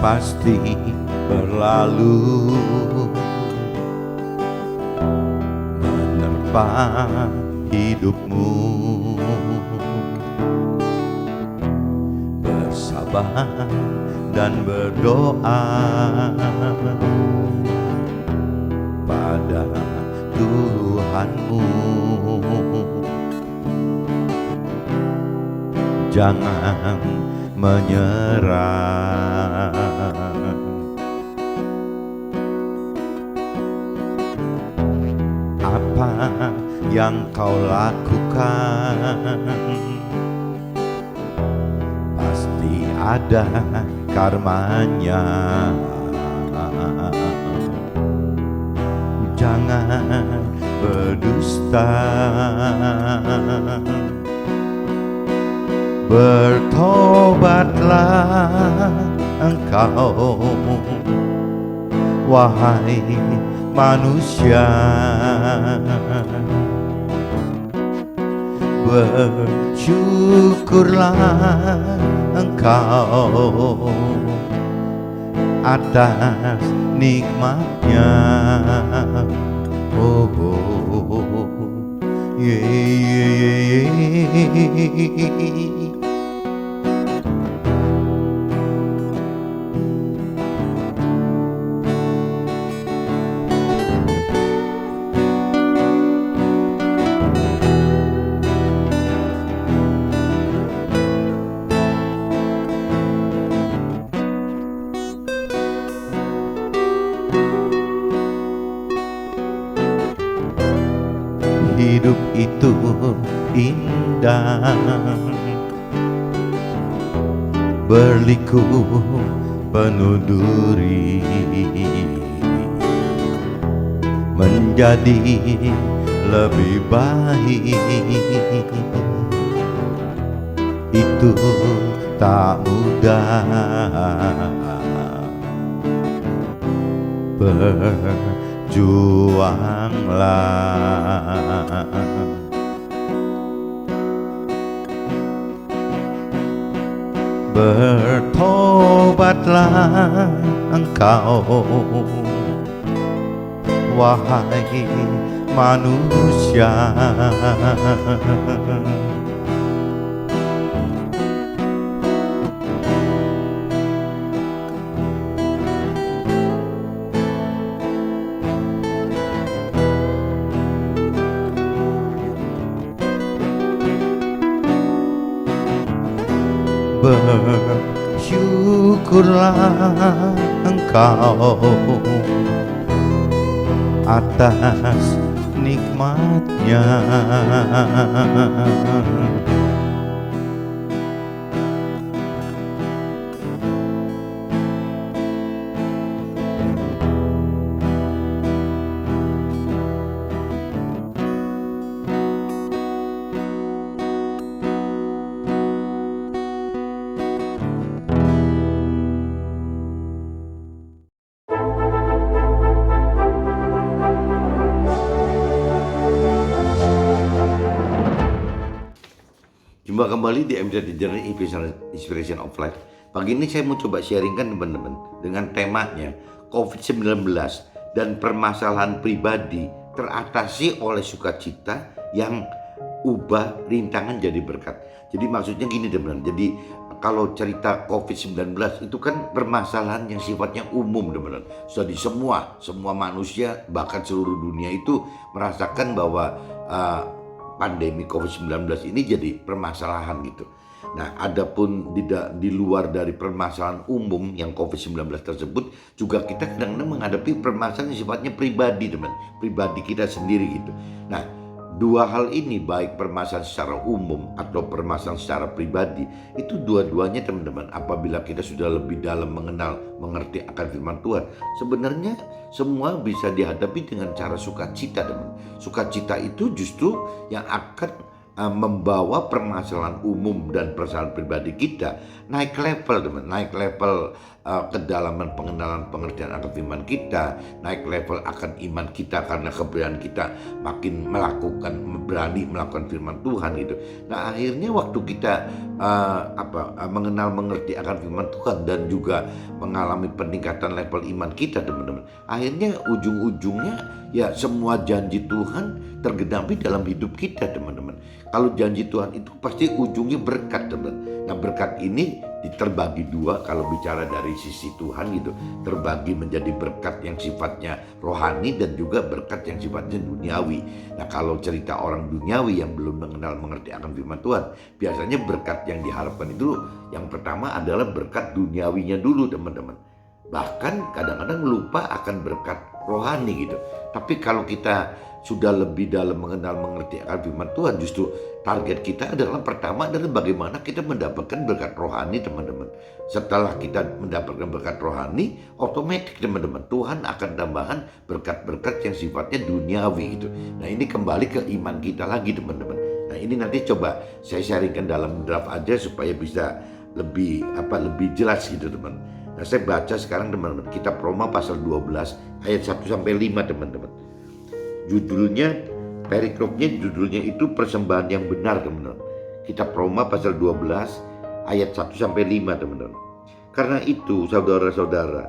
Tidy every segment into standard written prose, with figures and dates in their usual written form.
pasti berlalu, menerpa hidupmu. Bersabar dan berdoa pada Tuhanmu. Jangan menyerah. Apa yang kau lakukan pasti ada karmanya. Jangan berdusta, bertobatlah engkau, wahai manusia. Bersyukurlah engkau atas nikmatnya. Oh, oh, oh. Yeah, yeah, yeah. Hidup itu indah, berliku penuh duri, menjadi lebih baik itu tak mudah. Berjuanglah, bertobatlah engkau, wahai manusia. Bersyukurlah engkau atas nikmatnya. Jumpa kembali di MZ Journey Inspiration of Life. Pagi ini saya mau coba sharingkan teman-teman dengan temanya COVID-19 dan permasalahan pribadi teratasi oleh sukacita yang ubah rintangan jadi berkat. Jadi maksudnya gini teman-teman. Jadi kalau cerita COVID-19 itu kan permasalahan yang sifatnya umum teman-teman. Jadi semua manusia bahkan seluruh dunia itu merasakan bahwa pandemi COVID-19 ini jadi permasalahan gitu. Nah, adapun di luar dari permasalahan umum yang COVID-19 tersebut, juga kita kadang-kadang menghadapi permasalahan yang sifatnya pribadi, teman, pribadi kita sendiri gitu. Nah, dua hal ini, baik permasalahan secara umum atau permasalahan secara pribadi, itu dua-duanya teman-teman, apabila kita sudah lebih dalam mengerti akan firman Tuhan, sebenarnya semua bisa dihadapi dengan cara sukacita, teman. Sukacita itu justru yang akan membawa permasalahan umum dan permasalahan pribadi kita naik level, teman, naik level kedalaman pengenalan pengertian akan firman kita, naik level akan iman kita karena keberanian kita makin berani melakukan firman Tuhan gitu. Nah akhirnya waktu kita mengenal mengerti akan firman Tuhan dan juga mengalami peningkatan level iman kita teman-teman, akhirnya ujung-ujungnya ya semua janji Tuhan tergenapi dalam hidup kita teman-teman. Kalau janji Tuhan itu pasti ujungnya berkat teman. Nah berkat ini terbagi dua kalau bicara dari sisi Tuhan gitu, terbagi menjadi berkat yang sifatnya rohani dan juga berkat yang sifatnya duniawi. Nah kalau cerita orang duniawi yang belum mengenal mengerti akan firman Tuhan, biasanya berkat yang diharapkan itu yang pertama adalah berkat duniawinya dulu teman-teman. Bahkan kadang-kadang lupa akan berkat rohani gitu. Tapi kalau kita sudah lebih dalam mengenal mengerti akan firman Tuhan, justru target kita adalah pertama adalah bagaimana kita mendapatkan berkat rohani teman-teman. Setelah kita mendapatkan berkat rohani, otomatis teman-teman Tuhan akan tambahkan berkat-berkat yang sifatnya duniawi gitu. Nah ini kembali ke iman kita lagi teman-teman. Nah ini nanti coba saya sharingkan dalam draft aja supaya bisa lebih jelas gitu teman. Nah saya baca sekarang teman-teman, kitab Roma pasal 12 ayat 1 sampai 5 teman-teman. Judulnya, perikopnya judulnya itu persembahan yang benar teman-teman. Kitab Roma pasal 12 ayat 1 sampai 5 teman-teman. Karena itu saudara-saudara,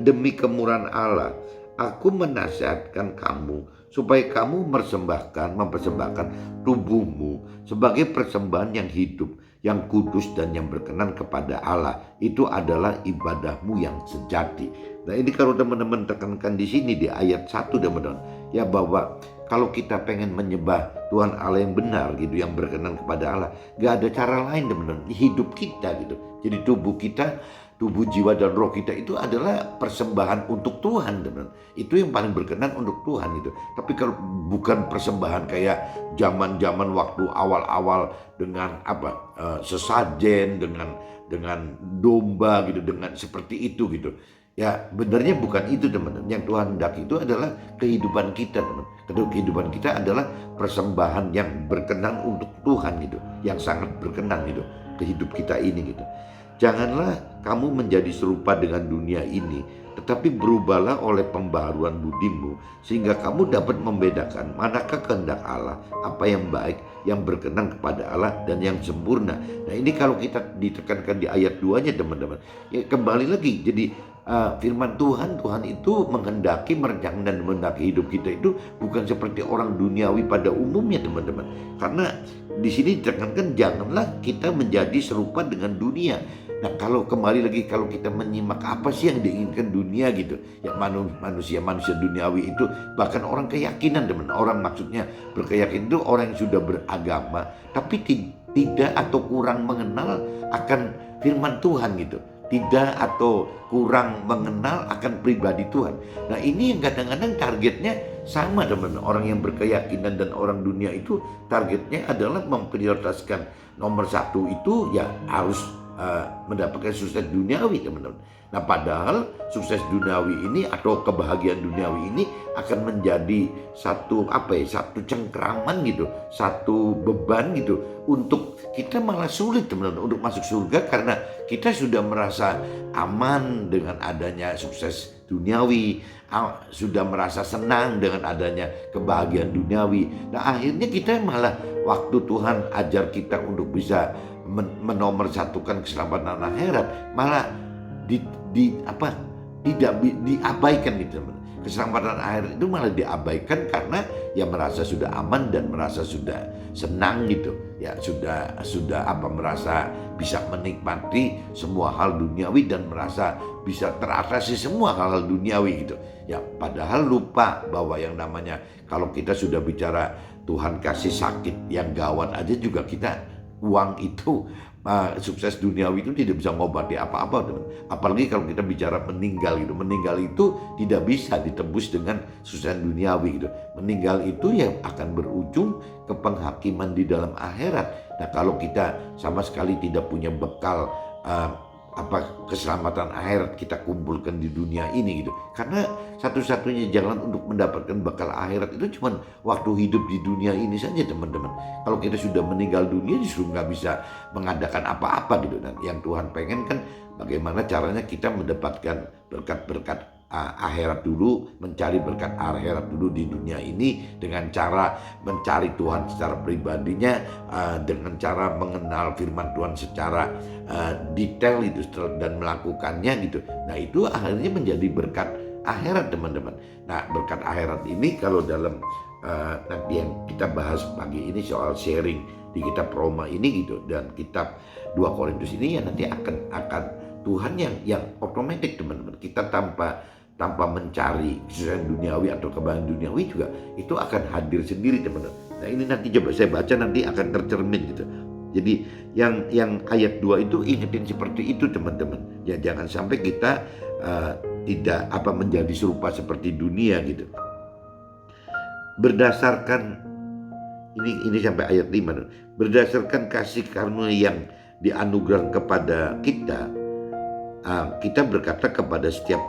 demi kemurahan Allah, aku menasihatkan kamu supaya kamu mempersembahkan tubuhmu sebagai persembahan yang hidup, yang kudus dan yang berkenan kepada Allah. Itu adalah ibadahmu yang sejati. Nah ini kalau teman-teman tekankan di sini di ayat 1 teman-teman, ya bahwa kalau kita pengen menyembah Tuhan Allah yang benar gitu, yang berkenan kepada Allah, gak ada cara lain teman-teman, hidup kita gitu. Jadi tubuh kita, tubuh, jiwa dan roh kita itu adalah persembahan untuk Tuhan teman-teman. Itu yang paling berkenan untuk Tuhan gitu. Tapi kalau bukan persembahan kayak zaman-zaman waktu awal-awal dengan sesajen, dengan domba gitu, dengan seperti itu gitu. Ya benernya bukan itu teman-teman. Yang Tuhan hendak itu adalah kehidupan kita teman. Kehidupan kita adalah persembahan yang berkenan untuk Tuhan gitu, yang sangat berkenan gitu ke hidup kita ini gitu. Janganlah kamu menjadi serupa dengan dunia ini, tetapi berubahlah oleh pembaharuan budimu, sehingga kamu dapat membedakan manakah kehendak Allah, apa yang baik, yang berkenan kepada Allah, dan yang sempurna. Nah ini kalau kita ditekankan di ayat 2-nya teman-teman, ya kembali lagi, jadi firman Tuhan itu menghendaki, merencanakan dan menghendaki hidup kita itu bukan seperti orang duniawi pada umumnya teman-teman. Karena di sini ditekankan janganlah kita menjadi serupa dengan dunia. Nah kalau kembali lagi, kalau kita menyimak apa sih yang diinginkan dunia gitu, ya manusia duniawi itu, bahkan orang keyakinan teman, orang maksudnya berkeyakinan itu orang yang sudah beragama tapi tidak atau kurang mengenal akan firman Tuhan gitu, tidak atau kurang mengenal akan pribadi Tuhan. Nah ini yang kadang-kadang targetnya sama teman-teman. Orang yang berkeyakinan dan orang dunia itu targetnya adalah memprioritaskan nomor satu itu ya harus mendapatkan sukses duniawi teman-teman. Nah padahal sukses duniawi ini atau kebahagiaan duniawi ini akan menjadi satu cengkraman gitu, satu beban gitu untuk kita, malah sulit teman-teman untuk masuk surga karena kita sudah merasa aman dengan adanya sukses duniawi, sudah merasa senang dengan adanya kebahagiaan duniawi. Nah akhirnya kita malah waktu Tuhan ajar kita untuk bisa menomorsatukan keselamatan akhirat, malah diabaikan gitu teman. Keselamatan akhirat itu malah diabaikan karena ya merasa sudah aman dan merasa sudah senang gitu, ya sudah merasa bisa menikmati semua hal duniawi dan merasa bisa teratasi semua hal-hal duniawi gitu. Ya padahal lupa bahwa yang namanya kalau kita sudah bicara Tuhan kasih sakit yang gawat aja juga kita, uang itu sukses duniawi itu tidak bisa ngobati apa-apa teman. Apalagi kalau kita bicara meninggal gitu. Meninggal itu tidak bisa ditebus dengan sukses duniawi gitu. Meninggal itu ya akan berujung ke penghakiman di dalam akhirat. Nah kalau kita sama sekali tidak punya bekal keselamatan akhirat kita kumpulkan di dunia ini gitu. Karena satu-satunya jalan untuk mendapatkan bekal akhirat itu cuma waktu hidup di dunia ini saja teman-teman. Kalau kita sudah meninggal dunia justru nggak bisa mengadakan apa-apa gitu. Dan yang Tuhan pengen kan bagaimana caranya kita mendapatkan berkat-berkat akhirat dulu, mencari berkat akhirat dulu di dunia ini dengan cara mencari Tuhan secara pribadinya, dengan cara mengenal firman Tuhan secara detail itu dan melakukannya gitu. Nah itu akhirnya menjadi berkat akhirat teman-teman. Nah berkat akhirat ini kalau dalam nanti yang kita bahas pagi ini soal sharing di kitab Roma ini gitu, dan kitab 2 Korintus ini ya nanti akan Tuhan yang otomatis teman-teman. Kita tanpa mencari kesusahan duniawi atau kebahagiaan duniawi juga itu akan hadir sendiri teman-teman. Nah ini nanti coba saya baca nanti akan tercermin gitu. Jadi yang ayat 2 itu ingetin seperti itu teman-teman. Ya jangan sampai kita tidak menjadi serupa seperti dunia gitu. Berdasarkan ini sampai ayat 5. Berdasarkan kasih karunia yang dianugerahkan kepada kita, kita berkata kepada setiap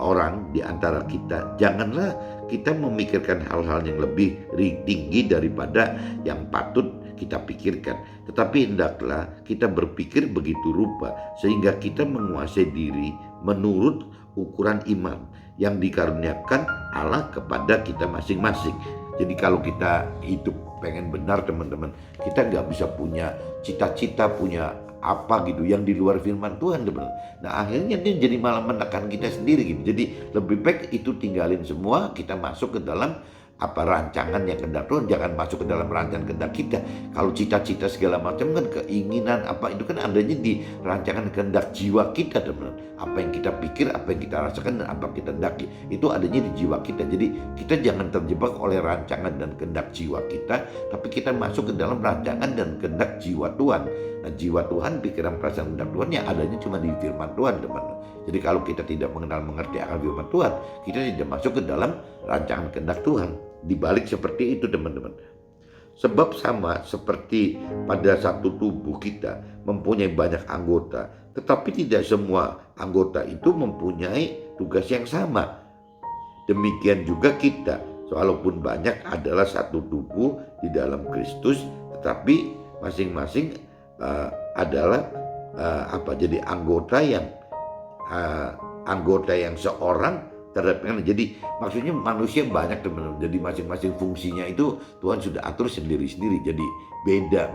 orang di antara kita, janganlah kita memikirkan hal-hal yang lebih tinggi daripada yang patut kita pikirkan, tetapi hendaklah kita berpikir begitu rupa sehingga kita menguasai diri menurut ukuran iman yang dikaruniakan Allah kepada kita masing-masing. Jadi kalau kita hidup pengen benar teman-teman, kita nggak bisa punya cita-cita, punya apa gitu yang di luar firman Tuhan teman. Nah akhirnya dia jadi malah menekan kita sendiri gitu. Jadi lebih baik itu tinggalin semua, kita masuk ke dalam rancangan yang kehendak Tuhan. Jangan masuk ke dalam rancangan kehendak kita. Kalau cita-cita segala macam kan, keinginan itu kan adanya di rancangan kehendak jiwa kita teman. Apa yang kita pikir, apa yang kita rasakan, dan apa kita hendaki itu adanya di jiwa kita. Jadi kita jangan terjebak oleh rancangan dan kehendak jiwa kita, tapi kita masuk ke dalam rancangan dan kehendak jiwa Tuhan. Nah jiwa Tuhan, pikiran, perasaan, kehendak Tuhan yang adanya cuma di firman Tuhan teman. Jadi kalau kita tidak mengerti akan firman Tuhan, kita tidak masuk ke dalam rancangan kehendak Tuhan. Dibalik seperti itu teman-teman. Sebab sama seperti pada satu tubuh kita mempunyai banyak anggota, tetapi tidak semua anggota itu mempunyai tugas yang sama. Demikian juga kita, walaupun banyak adalah satu tubuh di dalam Kristus, tetapi masing-masing adalah jadi anggota yang seorang terhadap. Jadi maksudnya manusia banyak teman-teman. Jadi masing-masing fungsinya itu Tuhan sudah atur sendiri-sendiri. Jadi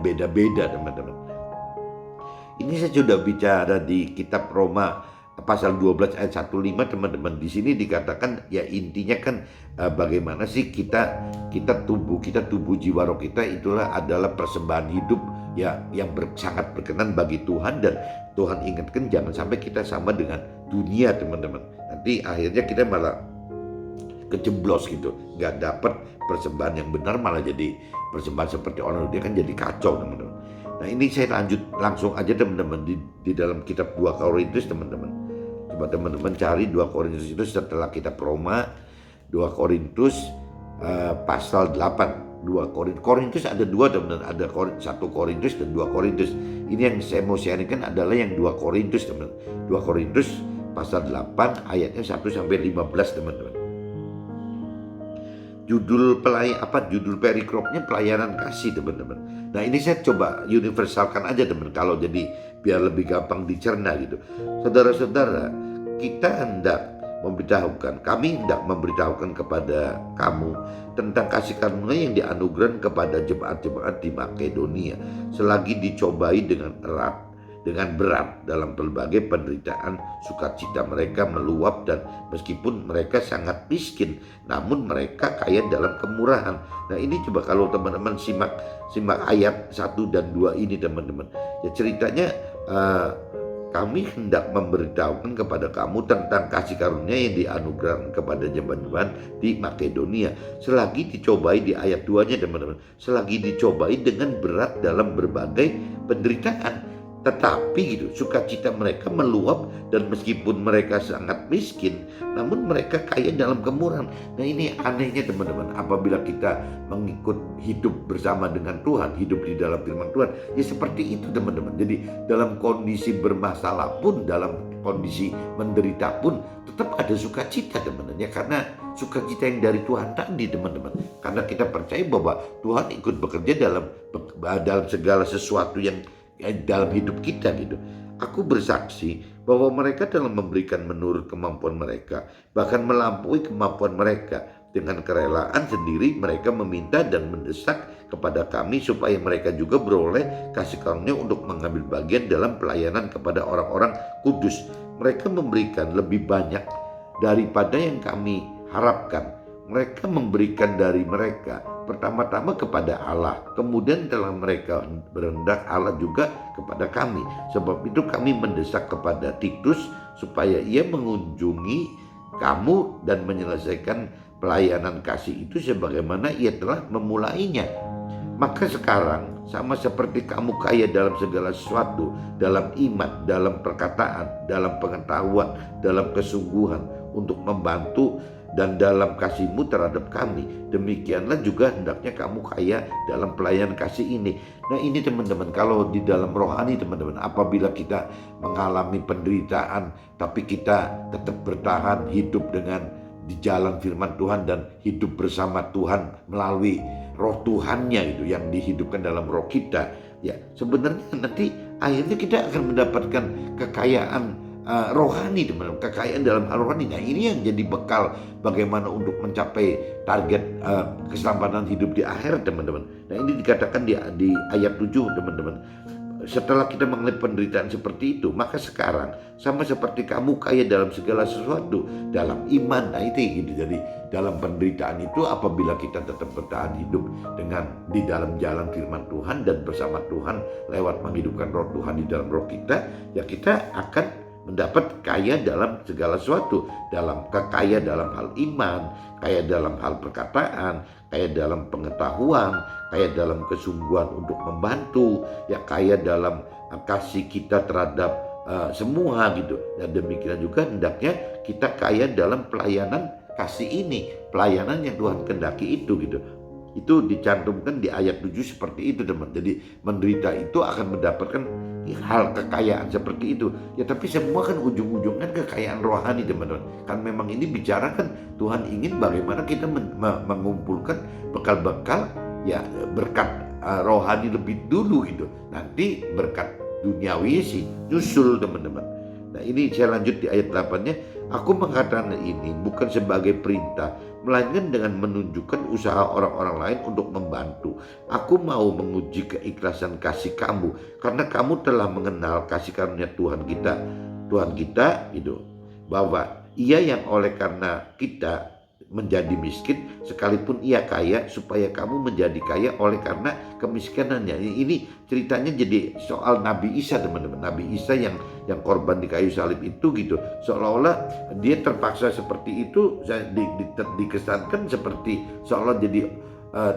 beda-beda teman-teman. Ini saya sudah bicara di kitab Roma pasal 12 ayat 15 teman-teman. Di sini dikatakan ya intinya kan bagaimana sih kita tubuh jiwa roh kita itulah adalah persembahan hidup ya yang sangat berkenan bagi Tuhan, dan Tuhan ingatkan jangan sampai kita sama dengan dunia teman-teman. Nanti akhirnya kita malah kejeblos gitu, nggak dapat persembahan yang benar, malah jadi persembahan seperti orang dia kan jadi kacau teman-teman. Nah ini saya langsung aja teman-teman di dalam kitab 2 Korintus teman-teman. Coba teman-teman cari 2 Korintus itu setelah kitab Roma, 2 Korintus pasal 8. 2 Korintus ada 2 teman-teman, ada 1 Korintus dan 2 Korintus. Ini yang saya mau sharingkan adalah yang 2 Korintus teman-teman. 2 Korintus pasal 8 ayatnya 1 sampai 15 teman-teman. Judul perikropnya pelayanan kasih teman-teman. Nah ini saya coba universalkan aja teman, kalau jadi biar lebih gampang dicerna gitu. Saudara-saudara, kami hendak memberitahukan kepada kamu tentang kasih karunia yang dianugerahkan kepada jemaat-jemaat di Makedonia selagi dicobai dengan berat dalam berbagai penderitaan. Sukacita mereka meluap, dan meskipun mereka sangat miskin namun mereka kaya dalam kemurahan. Nah ini coba kalau teman-teman simak ayat 1 dan 2 ini teman-teman. Ya ceritanya kami hendak memberitahukan kepada kamu tentang kasih karunia yang dianugerahkan kepada jemaat-jemaat di Makedonia selagi dicobai, di ayat 2-nya teman-teman, selagi dicobai dengan berat dalam berbagai penderitaan. Tetapi gitu, sukacita mereka meluap, dan meskipun mereka sangat miskin, namun mereka kaya dalam kemurahan. Nah, ini anehnya teman-teman, apabila kita mengikut hidup bersama dengan Tuhan, hidup di dalam firman Tuhan, ya seperti itu teman-teman. Jadi dalam kondisi bermasalah pun, dalam kondisi menderita pun, tetap ada sukacita teman-teman, ya karena sukacita yang dari Tuhan tadi teman-teman. Karena kita percaya bahwa Tuhan ikut bekerja dalam segala sesuatu yang dalam hidup kita gitu. Aku bersaksi bahwa mereka dalam memberikan menurut kemampuan mereka, bahkan melampaui kemampuan mereka. Dengan kerelaan sendiri mereka meminta dan mendesak kepada kami supaya mereka juga beroleh kasih karunia untuk mengambil bagian dalam pelayanan kepada orang-orang kudus. Mereka memberikan lebih banyak daripada yang kami harapkan. Mereka memberikan dari mereka pertama-tama kepada Allah, kemudian telah mereka berendah Allah juga kepada kami. Sebab itu kami mendesak kepada Titus supaya ia mengunjungi kamu dan menyelesaikan pelayanan kasih itu sebagaimana ia telah memulainya. Maka sekarang sama seperti kamu kaya dalam segala sesuatu, dalam iman, dalam perkataan, dalam pengetahuan, dalam kesungguhan untuk membantu, dan dalam kasihmu terhadap kami, demikianlah juga hendaknya kamu kaya dalam pelayanan kasih ini. Nah, ini teman-teman, kalau di dalam rohani teman-teman, apabila kita mengalami penderitaan tapi kita tetap bertahan hidup dengan di jalan firman Tuhan dan hidup bersama Tuhan melalui roh Tuhannya itu yang dihidupkan dalam roh kita, ya sebenarnya nanti akhirnya kita akan mendapatkan kekayaan rohani teman-teman, kekayaan dalam hal rohani. Nah, ini yang jadi bekal bagaimana untuk mencapai target keselamatan hidup di akhir teman-teman. Nah, ini dikatakan di ayat 7 teman-teman. Setelah kita mengalami penderitaan seperti itu, maka sekarang sama seperti kamu kaya dalam segala sesuatu, dalam iman. Nah, itu gitu. Jadi dalam penderitaan itu, apabila kita tetap bertahan hidup dengan di dalam jalan firman Tuhan dan bersama Tuhan lewat menghidupkan roh Tuhan di dalam roh kita, ya kita akan mendapat kaya dalam segala sesuatu, kaya dalam hal iman, kaya dalam hal perkataan, kaya dalam pengetahuan, kaya dalam kesungguhan untuk membantu, ya kaya dalam kasih kita terhadap semua gitu. Dan demikian juga hendaknya kita kaya dalam pelayanan kasih ini, pelayanan yang Tuhan kehendaki itu gitu. Itu dicantumkan di ayat 7 seperti itu teman. Jadi menderita itu akan mendapatkan hal kekayaan seperti itu. Ya tapi semua kan ujung-ujungnya kekayaan rohani teman-teman. Kan memang ini bicara kan Tuhan ingin bagaimana kita mengumpulkan bekal-bekal ya berkat rohani lebih dulu gitu. Nanti berkat duniawi sih nyusul teman-teman. Nah, ini saya lanjut di ayat 8-nya. Aku mengatakan ini bukan sebagai perintah, melainkan dengan menunjukkan usaha orang-orang lain untuk membantu. Aku mau menguji keikhlasan kasih kamu, karena kamu telah mengenal kasih karunia Tuhan kita gitu, bahwa ia yang oleh karena kita menjadi miskin sekalipun ia kaya, supaya kamu menjadi kaya oleh karena kemiskinannya. Ini ceritanya jadi soal Nabi Isa teman-teman. Nabi Isa yang korban di kayu salib itu gitu, seolah-olah dia terpaksa seperti itu, dikesankan seperti seolah jadi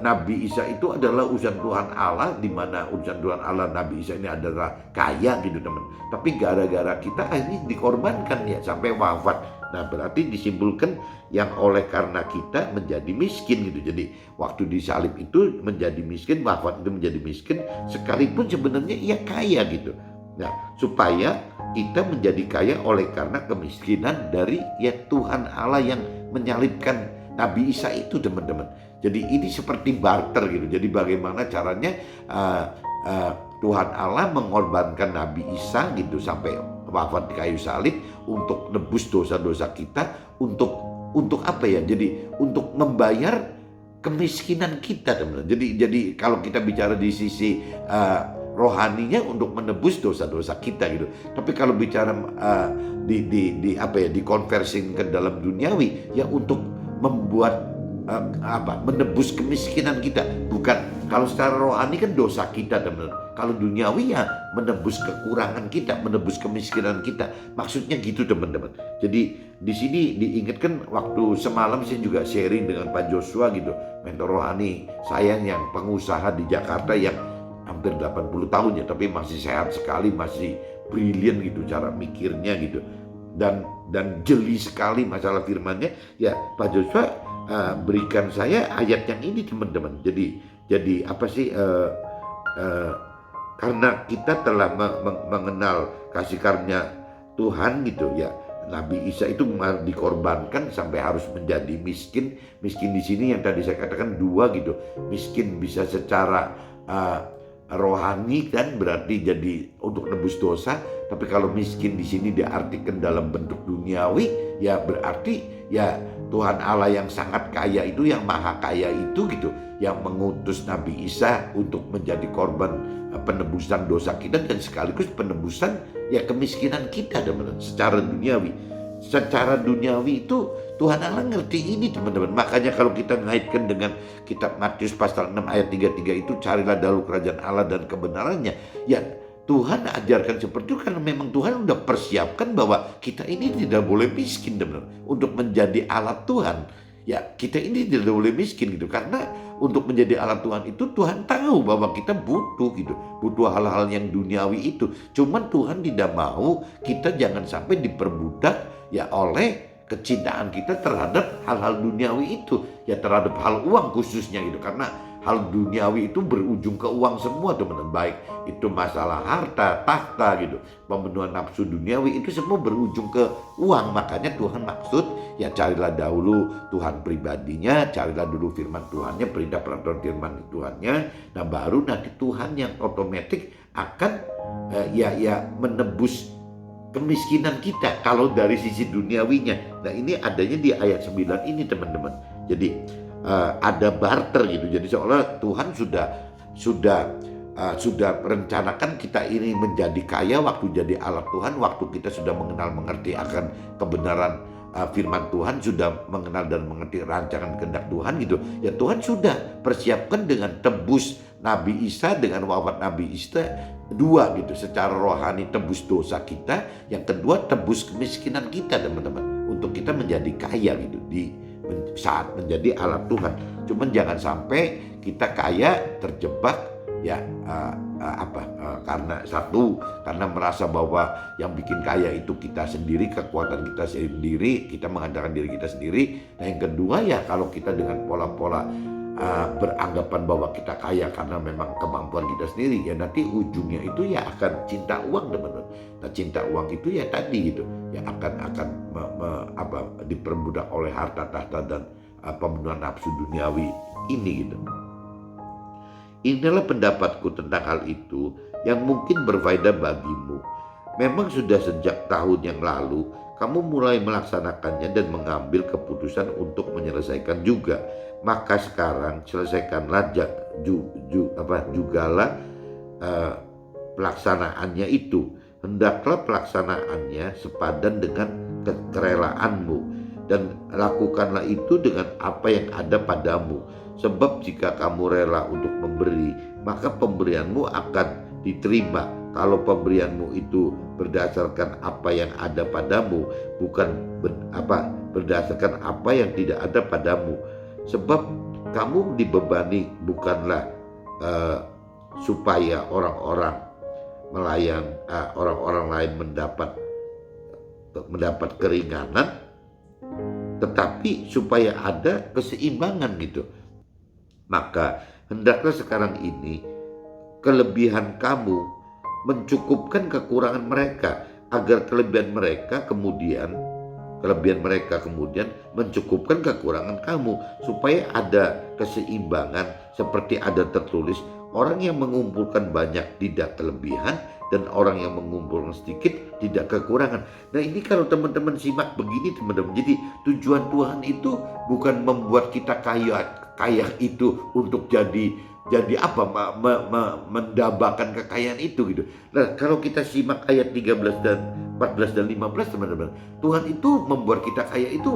Nabi Isa itu adalah utusan Tuhan Allah, di mana utusan Tuhan Allah Nabi Isa ini adalah kaya gitu teman. Tapi gara-gara kita akhirnya dikorbankan ya sampai wafat. Nah, berarti disimpulkan yang oleh karena kita menjadi miskin gitu. Jadi waktu disalib itu menjadi miskin, wafat itu menjadi miskin, sekalipun sebenarnya ia kaya gitu. Nah, supaya kita menjadi kaya oleh karena kemiskinan dari ya Tuhan Allah yang menyalibkan Nabi Isa itu teman-teman. Jadi ini seperti barter gitu. Jadi bagaimana caranya Tuhan Allah mengorbankan Nabi Isa gitu sampai wafat di kayu salib untuk nebus dosa-dosa kita, untuk apa ya? Jadi untuk membayar kemiskinan kita teman-teman. Jadi kalau kita bicara di sisi rohaninya untuk menebus dosa-dosa kita gitu. Tapi kalau bicara dikonversikan ke dalam duniawi ya untuk membuat menebus kemiskinan kita. Bukan, kalau secara rohani kan dosa kita teman-teman. Kalau duniawi ya menebus kekurangan kita, menebus kemiskinan kita. Maksudnya gitu teman-teman. Jadi di sini diingatkan waktu semalam saya juga sharing dengan Pak Joshua gitu, mentor rohani saya yang pengusaha di Jakarta yang hampir 80 tahun ya, tapi masih sehat sekali, masih brilian gitu cara mikirnya gitu. Dan jeli sekali masalah firman-Nya. Ya Pak Joshua berikan saya ayat yang ini teman-teman. Jadi apa sih karena kita telah mengenal kasih karunia Tuhan gitu ya. Nabi Isa itu dikorbankan sampai harus menjadi miskin. Miskin di sini yang tadi saya katakan dua gitu. Miskin bisa secara rohani kan, berarti jadi untuk nebus dosa. Tapi kalau miskin di sini diartikan dalam bentuk duniawi, ya berarti ya Tuhan Allah yang sangat kaya itu, yang maha kaya itu gitu, yang mengutus Nabi Isa untuk menjadi korban penebusan dosa kita dan sekaligus penebusan ya kemiskinan kita teman-teman secara duniawi. Secara duniawi itu Tuhan Allah ngerti ini teman-teman. Makanya kalau kita ngaitkan dengan kitab Matius pasal 6 ayat 33 itu, carilah dahulu kerajaan Allah dan kebenarannya. Ya Tuhan ajarkan seperti itu karena memang Tuhan udah persiapkan bahwa kita ini tidak boleh miskin teman-teman untuk menjadi alat Tuhan. Ya kita ini tidak boleh miskin gitu, karena untuk menjadi alat Tuhan itu Tuhan tahu bahwa kita butuh gitu, butuh hal-hal yang duniawi itu. Cuman Tuhan tidak mau kita jangan sampai diperbudak ya oleh kecintaan kita terhadap hal-hal duniawi itu, ya terhadap hal uang khususnya gitu, karena hal duniawi itu berujung ke uang semua teman-teman. Baik itu masalah harta, tahta gitu, pemenuhan nafsu duniawi itu semua berujung ke uang. Makanya Tuhan maksud ya carilah dahulu Tuhan pribadinya, carilah dulu firman Tuhannya, perintah peraturan firman Tuhannya. Nah baru nanti Tuhan yang otomatis akan menebus kemiskinan kita kalau dari sisi duniawinya. Nah ini adanya di ayat 9 ini teman-teman. Jadi ada barter gitu. Jadi seolah Tuhan sudah merencanakan kita ini menjadi kaya waktu jadi alat Tuhan, waktu kita sudah mengerti akan kebenaran firman Tuhan, sudah mengenal dan mengerti rancangan kehendak Tuhan gitu. Ya Tuhan sudah persiapkan dengan tebus Nabi Isa, dengan wafat Nabi Isa dua gitu, secara rohani tebus dosa kita, yang kedua tebus kemiskinan kita teman-teman, untuk kita menjadi kaya gitu di saat menjadi alat Tuhan. Cuman jangan sampai kita kaya terjebak ya karena merasa bahwa yang bikin kaya itu kita sendiri, kekuatan kita sendiri, kita mengandalkan diri kita sendiri. Nah yang kedua ya kalau kita dengan pola-pola beranggapan bahwa kita kaya karena memang kemampuan kita sendiri, ya nanti ujungnya itu ya akan cinta uang teman-teman. Nah cinta uang itu ya tadi gitu, ya akan diperbudak oleh harta tahta dan pemenuhan nafsu duniawi ini gitu. Inilah pendapatku tentang hal itu yang mungkin berfaedah bagimu. Memang sudah sejak tahun yang lalu kamu mulai melaksanakannya dan mengambil keputusan untuk menyelesaikan juga. Maka sekarang selesaikanlah jugalah pelaksanaannya itu. Hendaklah pelaksanaannya sepadan dengan kerelaanmu, dan lakukanlah itu dengan apa yang ada padamu. Sebab jika kamu rela untuk memberi, maka pemberianmu akan diterima. Kalau pemberianmu itu berdasarkan apa yang ada padamu, bukan berdasarkan apa yang tidak ada padamu. Sebab kamu dibebani bukanlah supaya orang-orang lain mendapat keringanan, tetapi supaya ada keseimbangan gitu. Maka hendaklah sekarang ini kelebihan kamu mencukupkan kekurangan mereka, agar kelebihan mereka kemudian mencukupkan kekurangan kamu, supaya ada keseimbangan. Seperti ada tertulis, orang yang mengumpulkan banyak tidak kelebihan, dan orang yang mengumpulkan sedikit tidak kekurangan. Nah ini kalau teman-teman simak begini teman-teman, jadi tujuan Tuhan itu bukan membuat kita kaya itu untuk jadi mendambakan kekayaan itu gitu. Nah kalau kita simak ayat 13 dan 14 dan 15 teman-teman, Tuhan itu membuat kita kaya itu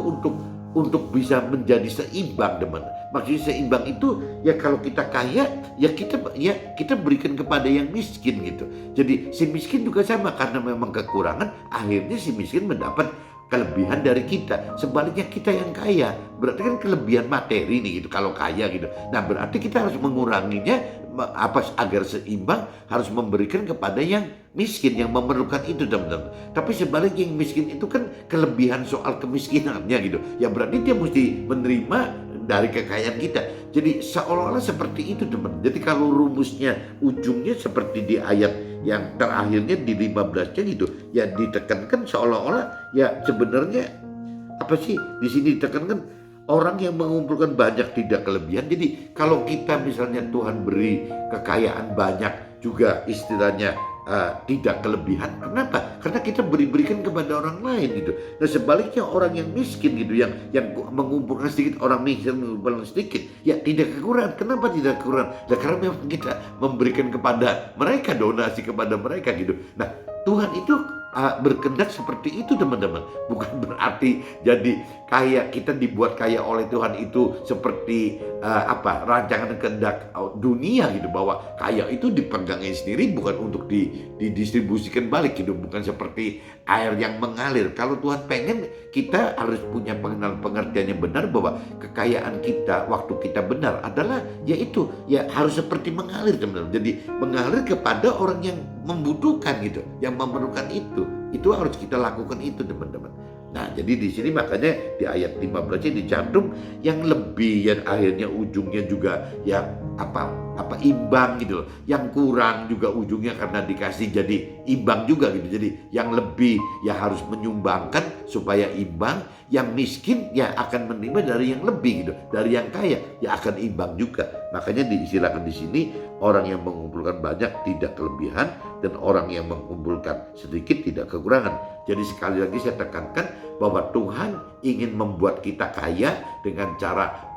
untuk bisa menjadi seimbang teman. Maksudnya seimbang itu ya kalau kita kaya ya kita berikan kepada yang miskin gitu. Jadi si miskin juga sama, karena memang kekurangan, akhirnya si miskin mendapat kelebihan dari kita. Sebaliknya kita yang kaya berarti kan kelebihan materi nih gitu kalau kaya gitu. Nah berarti kita harus menguranginya agar seimbang harus memberikan kepada yang miskin, yang memerlukan itu, teman-teman. Tapi sebaliknya yang miskin itu kan kelebihan soal kemiskinannya gitu. Ya berarti dia mesti menerima dari kekayaan kita. Jadi seolah-olah seperti itu, teman. Jadi kalau rumusnya ujungnya seperti di ayat yang terakhirnya di 15-nya gitu, ya ditekankan seolah-olah ya sebenarnya apa sih di sini ditekankan orang yang mengumpulkan banyak tidak kelebihan. Jadi kalau kita misalnya Tuhan beri kekayaan banyak juga istilahnya tidak kelebihan. Kenapa? Karena kita berikan kepada orang lain gitu. Nah sebaliknya orang yang miskin gitu, yang mengumpulkan sedikit, orang miskin mengumpulkan sedikit, ya tidak kekurangan. Kenapa tidak kekurangan? Nah, karena memang kita memberikan kepada mereka, donasi kepada mereka gitu. Nah Tuhan itu berkehendak seperti itu, teman-teman. Bukan berarti jadi kaya, kita dibuat kaya oleh Tuhan itu seperti rancangan kehendak dunia gitu, bahwa kaya itu dipegangnya sendiri, bukan untuk didistribusikan balik gitu, bukan seperti air yang mengalir. Kalau Tuhan pengen kita harus punya pengertian yang benar bahwa kekayaan kita waktu kita benar adalah yaitu ya harus seperti mengalir, teman-teman. Jadi mengalir kepada orang yang membutuhkan gitu, yang memerlukan itu. Itu harus kita lakukan itu, teman-teman. Nah, jadi di sini makanya di ayat 15-nya dicantum yang lebih, yang akhirnya ujungnya juga yang imbang gitu loh. Yang kurang juga ujungnya karena dikasih jadi imbang juga gitu. Jadi yang lebih ya harus menyumbangkan supaya imbang, yang miskin ya akan menerima dari yang lebih gitu. Dari yang kaya ya akan imbang juga. Makanya diistilahkan di sini orang yang mengumpulkan banyak tidak kelebihan, dan orang yang mengumpulkan sedikit tidak kekurangan. Jadi sekali lagi saya tekankan bahwa Tuhan ingin membuat kita kaya dengan cara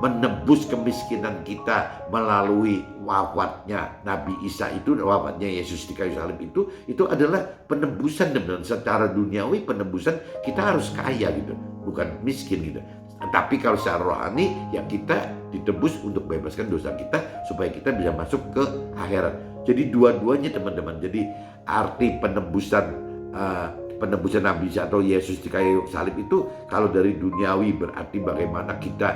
menebus kemiskinan kita melalui wafatnya Nabi Isa itu, wafatnya Yesus di kayu salib itu adalah penebusan, dan secara duniawi penebusan kita harus kaya gitu, bukan miskin gitu. Tapi kalau secara rohani ya kita ditebus untuk bebaskan dosa kita supaya kita bisa masuk ke akhirat. Jadi dua-duanya, teman-teman. Jadi arti penebusan Nabi Isa atau Yesus di kayu salib itu kalau dari duniawi berarti bagaimana kita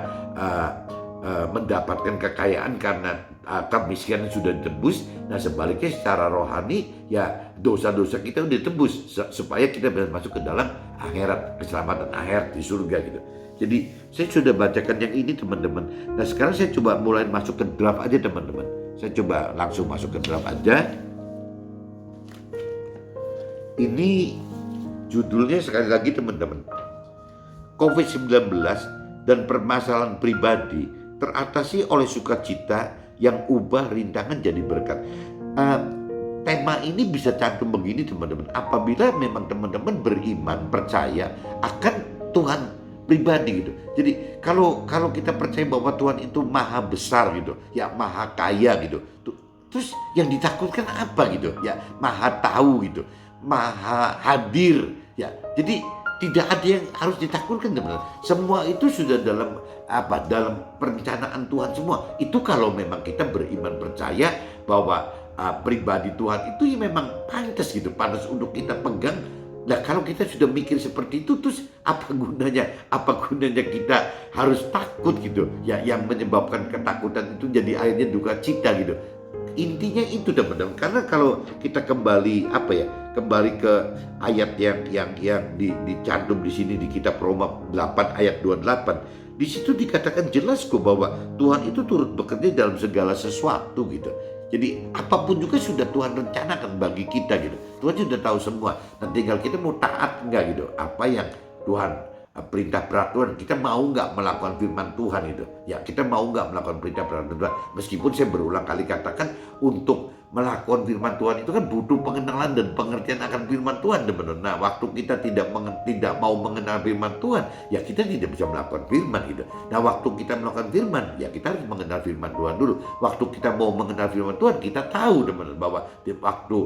mendapatkan kekayaan karena kemiskinan sudah ditebus. Nah sebaliknya secara rohani ya dosa-dosa kita sudah ditebus supaya kita bisa masuk ke dalam akhirat, keselamatan akhirat di surga gitu. Jadi saya sudah bacakan yang ini, teman-teman. Nah sekarang saya coba mulai masuk ke draft aja, teman-teman. Saya coba langsung masuk ke draft aja. Ini judulnya sekali lagi, teman-teman, COVID-19 dan permasalahan pribadi teratasi oleh sukacita yang ubah rintangan jadi berkat. Tema ini bisa cantum begini, teman-teman. Apabila memang teman-teman beriman, percaya akan Tuhan pribadi gitu. Jadi kalau kita percaya bahwa Tuhan itu maha besar gitu, ya maha kaya gitu. Terus yang ditakutkan apa gitu? Ya maha tahu gitu, maha hadir ya. Jadi tidak ada yang harus ditakutkan, teman-teman. Semua itu sudah dalam perencanaan Tuhan semua. Itu kalau memang kita beriman, percaya bahwa pribadi Tuhan itu ya memang pantas gitu, pantas untuk kita pegang. Nah kalau kita sudah mikir seperti itu, terus apa gunanya kita harus takut gitu ya? Yang menyebabkan ketakutan itu jadi akhirnya duka cita gitu. Intinya itu, teman-teman. Karena kalau kita kembali ke ayat yang dicantum di sini di kitab Roma 8 ayat 28, di situ dikatakan jelas kok bahwa Tuhan itu turut bekerja dalam segala sesuatu gitu. Jadi apapun juga sudah Tuhan rencanakan bagi kita gitu. Tuhan sudah tahu semua. Dan tinggal kita mau taat enggak gitu. Apa yang Tuhan perintah peraturan, kita mau nggak melakukan firman Tuhan itu ya, kita mau nggak melakukan perintah peraturan Tuhan. Meskipun saya berulang kali katakan untuk melakukan firman Tuhan itu kan butuh pengenalan dan pengertian akan firman Tuhan, teman-teman. Nah waktu kita tidak mau mengenal firman Tuhan ya kita tidak bisa melakukan firman gitu. Nah waktu kita melakukan firman ya kita harus mengenal firman Tuhan dulu. Waktu kita mau mengenal firman Tuhan kita tahu, teman-teman, bahwa di waktu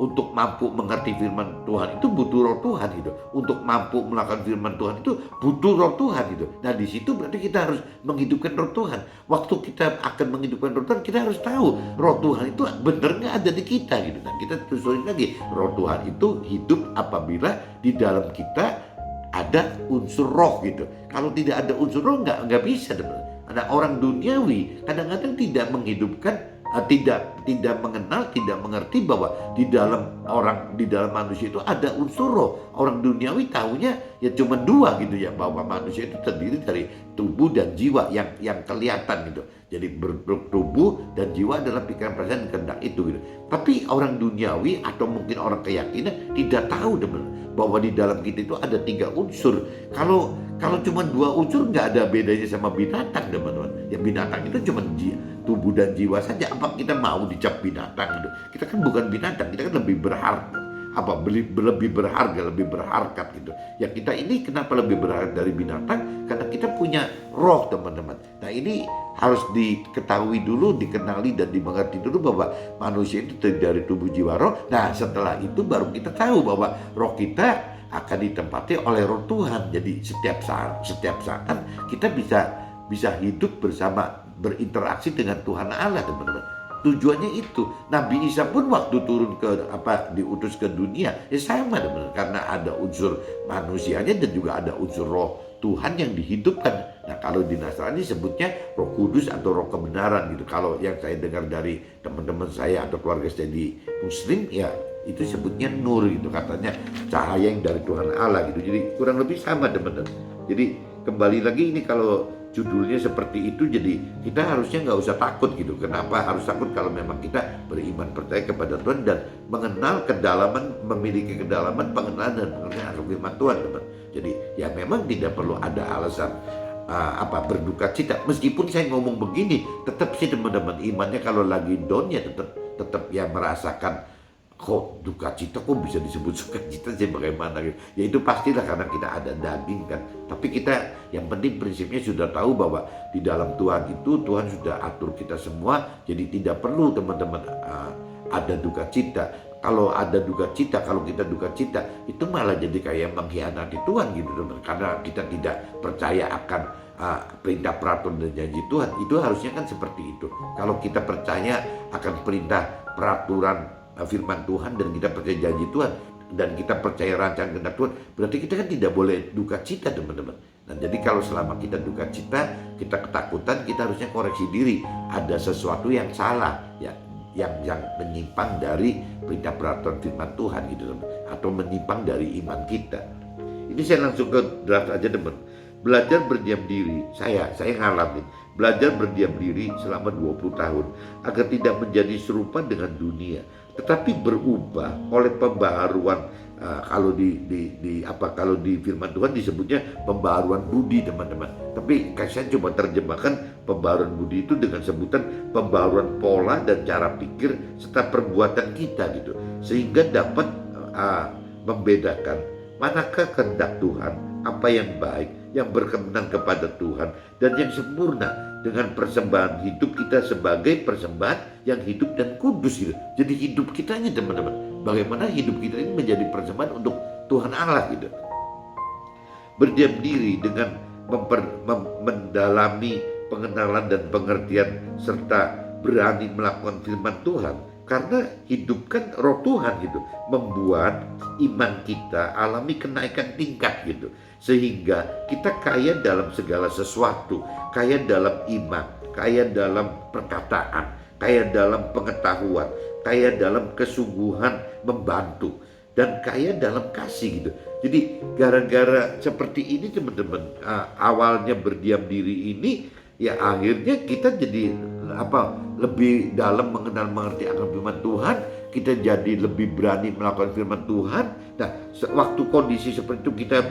untuk mampu mengerti firman Tuhan itu butuh roh Tuhan gitu. Untuk mampu melakukan firman Tuhan itu butuh roh Tuhan gitu. Nah di situ berarti kita harus menghidupkan roh Tuhan. Waktu kita akan menghidupkan roh Tuhan, kita harus tahu roh Tuhan itu benar-benar ada di kita gitu. Nah kita terusin lagi, roh Tuhan itu hidup apabila di dalam kita ada unsur roh gitu. Kalau tidak ada unsur roh nggak bisa, teman. Nah, orang duniawi kadang-kadang tidak menghidupkan, tidak mengenal, tidak mengerti bahwa di dalam manusia itu ada unsur roh. Orang duniawi tahunya ya cuma dua gitu ya, bahwa manusia itu terdiri dari tubuh dan jiwa yang kelihatan gitu. Jadi bertubuh dan jiwa adalah pikiran, perasaan, dan kehendak itu gitu. Tapi orang duniawi atau mungkin orang keyakinan tidak tahu teman, bahwa di dalam kita itu ada 3 unsur. Kalau cuma 2 unsur nggak ada bedanya sama binatang teman-teman. Ya binatang itu cuma tubuh dan jiwa saja. Apa kita mau dicap binatang gitu? Kita kan bukan binatang, kita kan lebih berharga. Lebih berharga, lebih berharkat gitu. Ya kita ini kenapa lebih berharga dari binatang? Karena kita punya roh teman-teman. Nah ini harus diketahui dulu, dikenali dan dimengerti dulu bahwa manusia itu terdiri dari tubuh, jiwa, roh. Nah setelah itu baru kita tahu bahwa roh kita akan ditempati oleh roh Tuhan. Jadi setiap saat kita bisa hidup bersama, berinteraksi dengan Tuhan Allah teman-teman. Tujuannya itu. Nabi Isa pun waktu turun diutus ke dunia ya sama teman-teman, karena ada unsur manusianya dan juga ada unsur roh Tuhan yang dihidupkan. Nah kalau di Nasrani sebutnya Roh Kudus atau Roh kebenaran gitu. Kalau yang saya dengar dari teman-teman saya atau keluarga saya di Muslim ya itu sebutnya nur gitu, katanya cahaya yang dari Tuhan Allah gitu. Jadi kurang lebih sama teman-teman. Jadi kembali lagi ini kalau judulnya seperti itu, jadi kita harusnya nggak usah takut gitu. Kenapa harus takut kalau memang kita beriman, percaya kepada Tuhan dan mengenal kedalaman, memiliki kedalaman pengenalan dan pengertian akan firman Tuhan teman. Jadi ya memang tidak perlu ada alasan berduka cita. Meskipun saya ngomong begini, tetap sih teman-teman imannya kalau lagi down ya tetap ya merasakan kok duka cita, kok bisa disebut suka cita sih, bagaimana gitu. Ya itu pastilah karena kita ada daging kan. Tapi kita yang penting prinsipnya sudah tahu bahwa di dalam Tuhan itu Tuhan sudah atur kita semua. Jadi tidak perlu teman-teman ada duka cita. Kalau ada duka cita, kalau kita duka cita itu malah jadi kayak mengkhianati Tuhan gitu teman. Karena kita tidak percaya akan perintah, peraturan dan janji Tuhan. Itu harusnya kan seperti itu. Kalau kita percaya akan perintah, peraturan, firman Tuhan dan kita percaya janji Tuhan dan kita percaya rancangan kehendak Tuhan, berarti kita kan tidak boleh duka cita teman-teman. Nah jadi kalau selama kita duka cita, kita ketakutan, kita harusnya koreksi diri, ada sesuatu yang salah ya, yang menyimpang dari perintah, peraturan, firman Tuhan gitu teman, atau menyimpang dari iman kita. Ini saya langsung ke draft aja teman. Belajar berdiam diri, saya ngalamin belajar berdiam diri selama 20 tahun agar tidak menjadi serupa dengan dunia, tetapi berubah oleh pembaharuan. Kalau kalau di firman Tuhan disebutnya pembaharuan budi teman-teman. Tapi saya coba terjemahkan pembaharuan budi itu dengan sebutan pembaharuan pola dan cara pikir serta perbuatan kita gitu, sehingga dapat membedakan manakah kehendak Tuhan, apa yang baik, yang berkenan kepada Tuhan dan yang sempurna, dengan persembahan hidup kita sebagai persembahan yang hidup dan kudus gitu. Jadi hidup kita ini teman-teman, bagaimana hidup kita ini menjadi persembahan untuk Tuhan Allah gitu. Berdiam diri dengan mendalami pengenalan dan pengertian serta berani melakukan firman Tuhan, karena hidupkan roh Tuhan gitu, membuat iman kita alami kenaikan tingkat gitu, sehingga kita kaya dalam segala sesuatu, kaya dalam iman, kaya dalam perkataan, kaya dalam pengetahuan, kaya dalam kesungguhan membantu, dan kaya dalam kasih gitu. Jadi gara-gara seperti ini teman-teman, awalnya berdiam diri ini ya akhirnya kita jadi lebih dalam mengenal, mengerti akan firman Tuhan, kita jadi lebih berani melakukan firman Tuhan. Nah waktu kondisi seperti itu kita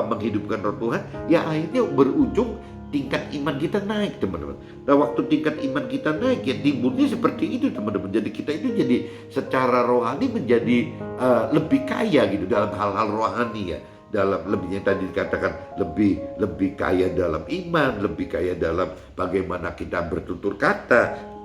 menghidupkan roh Tuhan, ya akhirnya berujung tingkat iman kita naik teman-teman. Nah waktu tingkat iman kita naik ya timbulnya seperti itu teman-teman. Jadi kita itu jadi secara rohani menjadi lebih kaya gitu dalam hal-hal rohani ya, dalam lebih yang tadi dikatakan lebih kaya dalam iman, lebih kaya dalam bagaimana kita bertutur kata,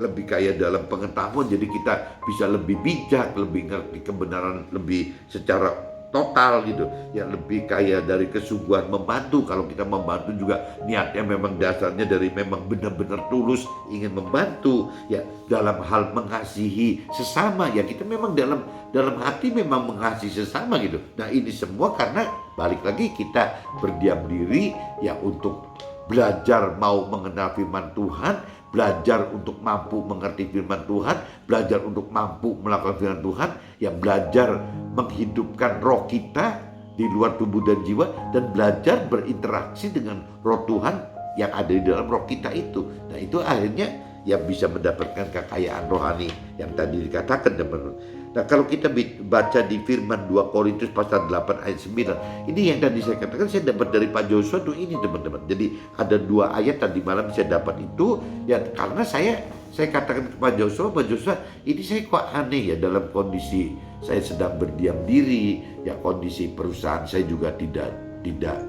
lebih kaya dalam pengetahuan. Jadi kita bisa lebih bijak, lebih ngerti kebenaran lebih secara total gitu ya, lebih kaya dari kesungguhan membantu. Kalau kita membantu juga niatnya memang dasarnya dari memang benar-benar tulus ingin membantu ya, dalam hal mengasihi sesama ya, kita memang dalam hati memang mengasihi sesama gitu. Nah ini semua karena balik lagi kita berdiam diri ya untuk belajar mau mengenal firman Tuhan, belajar untuk mampu mengerti firman Tuhan, belajar untuk mampu melakukan firman Tuhan, yang belajar menghidupkan roh kita di luar tubuh dan jiwa, dan belajar berinteraksi dengan roh Tuhan yang ada di dalam roh kita itu. Nah, itu akhirnya ya bisa mendapatkan kekayaan rohani yang tadi dikatakan, teman-teman. Nah, kalau kita baca di firman 2 Korintus pasal 8 ayat 9, ini yang tadi saya katakan saya dapat dari Pak Joshua tuh ini, teman-teman. Jadi ada 2 ayat tadi malam saya dapat itu ya, karena saya katakan ke Pak Joshua, ini saya kok aneh ya, dalam kondisi saya sedang berdiam diri, ya kondisi perusahaan saya juga tidak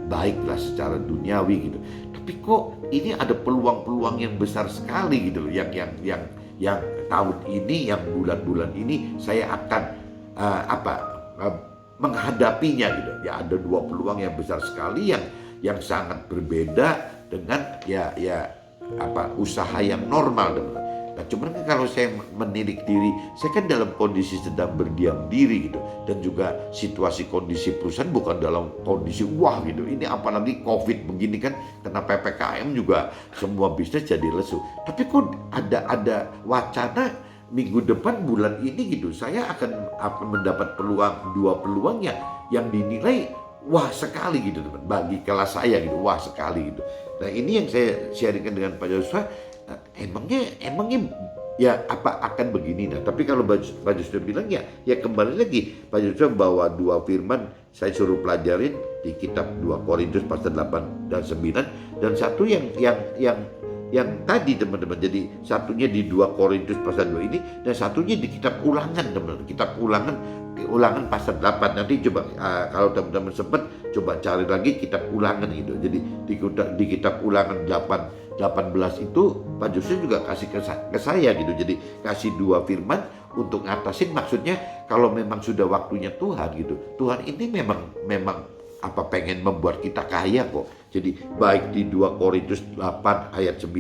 baiklah secara duniawi gitu. Tapi kok ini ada peluang-peluang yang besar sekali gitu loh, yang tahun ini, yang bulan-bulan ini saya akan menghadapinya gitu. Ya ada 2 peluang yang besar sekali yang sangat berbeda dengan usaha yang normal, teman. Nah, cuman kan kalau saya menilik diri, saya kan dalam kondisi sedang berdiam diri gitu, dan juga situasi kondisi perusahaan bukan dalam kondisi wah gitu. Ini apalagi COVID begini kan, kena PPKM juga semua bisnis jadi lesu. Tapi kok ada wacana minggu depan bulan ini gitu, saya akan mendapat peluang, 2 peluang yang dinilai wah sekali gitu, teman. Bagi kelas saya gitu, wah sekali gitu. Nah, ini yang saya sharingkan dengan Pak Joshua. Emangnya ya apa akan begini. Nah, tapi kalau Pak Joshua bilang ya kembali lagi, Pak Joshua bawa 2 firman saya suruh pelajarin di kitab 2 Korintus pasal 8 dan 9, dan satu yang tadi, teman-teman. Jadi satunya di 2 Korintus pasal 2 ini, dan satunya di kitab Ulangan, teman-teman. Kitab Ulangan pasal 8. Nanti coba kalau teman-teman sempat coba cari lagi kitab Ulangan gitu. Jadi di kitab Ulangan 18 itu Pak Joshua juga kasih ke saya gitu. Jadi kasih 2 firman untuk ngatasin, maksudnya kalau memang sudah waktunya Tuhan gitu. Tuhan ini memang pengen membuat kita kaya kok. Jadi baik di 2 Korintus 8 ayat 9